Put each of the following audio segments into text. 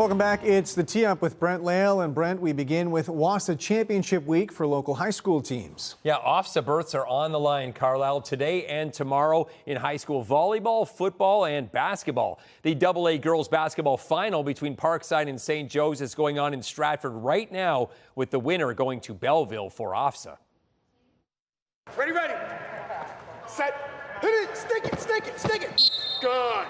Welcome back. It's the Tee Up with Brent Lail. And Brent, we begin with OFSAA Championship Week for local high school teams. Yeah, OFSAA berths are on the line, Carlisle, today and tomorrow in high school volleyball, football, and basketball. The AA girls basketball final between Parkside and St. Joe's is going on in Stratford right now, with the winner going to Belleville for OFSAA. Ready, set, hit it, stick it, good.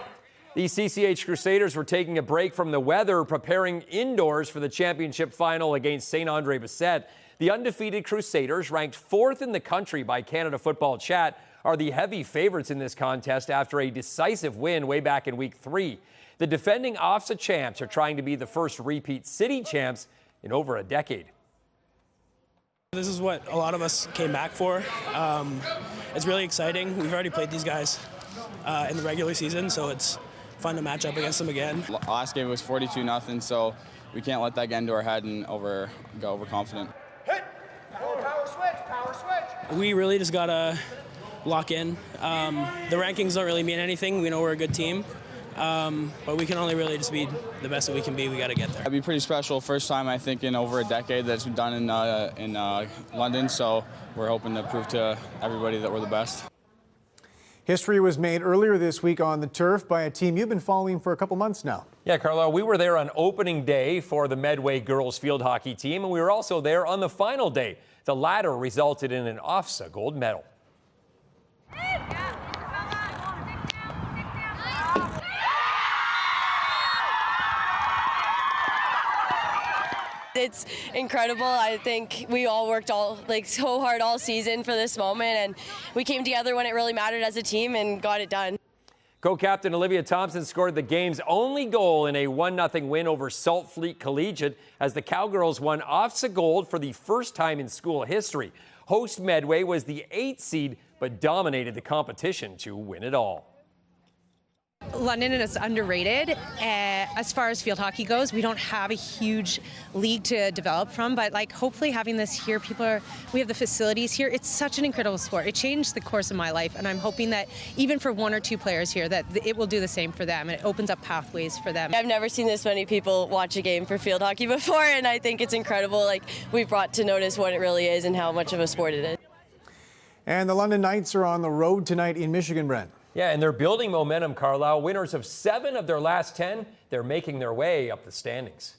The CCH Crusaders were taking a break from the weather, preparing indoors for the championship final against St. Andre Bessette. The undefeated Crusaders, ranked 4th in the country by Canada Football Chat, are the heavy favorites in this contest after a decisive win way back in Week 3. The defending OFSAA champs are trying to be the first repeat city champs in over a decade. This is what a lot of us came back for. It's really exciting. We've already played these guys in the regular season, so it's fun to match up against them again. Last game was 42-0, so we can't let that get into our head and go overconfident. Hit, power switch. We really just gotta lock in. The rankings don't really mean anything. We know we're a good team, but we can only really just be the best that we can be. We gotta get there. It'd be pretty special. First time I think in over a decade that's been done in London, so we're hoping to prove to everybody that we're the best. History was made earlier this week on the turf by a team you've been following for a couple months now. Yeah, Carlisle, we were there on opening day for the Medway girls field hockey team, and we were also there on the final day. The latter resulted in an OFSAA gold medal. It's incredible. I think we all worked so hard all season for this moment, and we came together when it really mattered as a team and got it done. Co-captain Olivia Thompson scored the game's only goal in a 1-0 win over Salt Fleet Collegiate as the Cowgirls won OFSAA gold for the first time in school history. Host Medway was the 8th seed, but dominated the competition to win it all. London is underrated as far as field hockey goes. We don't have a huge league to develop from, but hopefully having this here, we have the facilities here. It's such an incredible sport. It changed the course of my life, and I'm hoping that even for 1 or 2 players here, that it will do the same for them, and it opens up pathways for them. I've never seen this many people watch a game for field hockey before, and I think it's incredible. We brought to notice what it really is and how much of a sport it is. And the London Knights are on the road tonight in Michigan, Brent. Yeah, and they're building momentum, Carlisle. Winners of 7 of their last 10. They're making their way up the standings.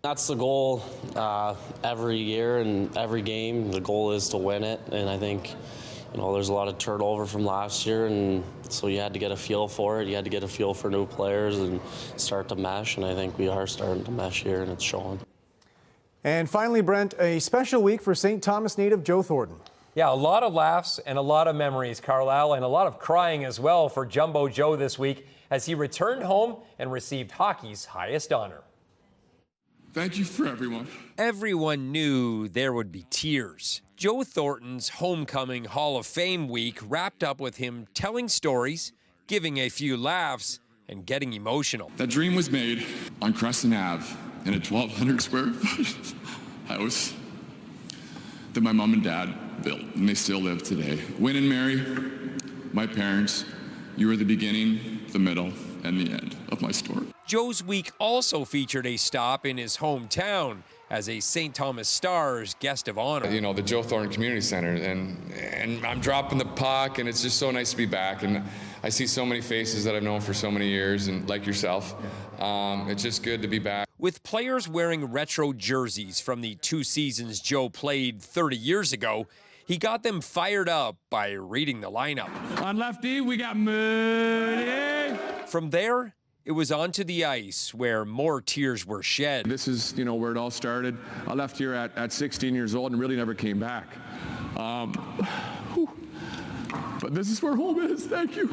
That's the goal every year and every game. The goal is to win it, and I think there's a lot of turnover from last year, and so you had to get a feel for it. You had to get a feel for new players and start to mesh, and I think we are starting to mesh here, and it's showing. And finally, Brent, a special week for St. Thomas native Joe Thornton. Yeah, a lot of laughs and a lot of memories, Carlisle, and a lot of crying as well for Jumbo Joe this week as he returned home and received hockey's highest honor. Thank you for everyone. Everyone knew there would be tears. Joe Thornton's homecoming Hall of Fame week wrapped up with him telling stories, giving a few laughs, and getting emotional. That dream was made on Crescent Ave in a 1,200 square foot house that my mom and dad built, and they still live today. Win and Mary, my parents, you were the beginning, the middle, and the end of my story. Joe's week also featured a stop in his hometown as a St. Thomas Stars guest of honor. The Joe Thornton Community Center, and I'm dropping the puck, and it's just so nice to be back. And I see so many faces that I've known for so many years, and like yourself, it's just good to be back. With players wearing retro jerseys from the 2 seasons Joe played 30 years ago, he got them fired up by reading the lineup. On lefty, we got Moody. From there, it was onto the ice where more tears were shed. This is, where it all started. I left here at 16 years old and really never came back. But this is where home is. Thank you.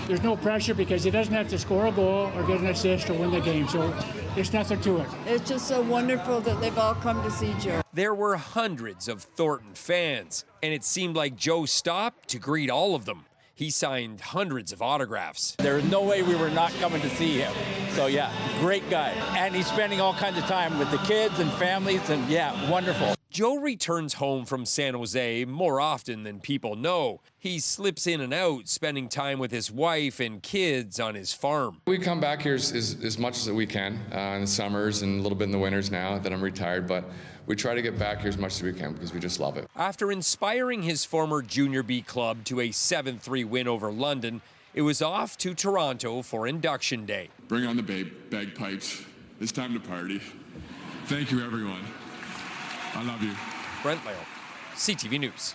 There's no pressure because he doesn't have to score a goal or get an assist or win the game, so there's nothing to it. It's just so wonderful that they've all come to see Joe. There were hundreds of Thornton fans, and it seemed like Joe stopped to greet all of them. He signed hundreds of autographs. There's no way we were not coming to see him. So yeah, great guy. And he's spending all kinds of time with the kids and families, and yeah, wonderful. Joe returns home from San Jose more often than people know. He slips in and out, spending time with his wife and kids on his farm. We come back here as much as we can in the summers and a little bit in the winters now that I'm retired, but we try to get back here as much as we can because we just love it. After inspiring his former Junior B club to a 7-3 win over London, it was off to Toronto for induction day. Bring on the bagpipes. It's time to party. Thank you, everyone. I love you. Brent Lail, CTV News.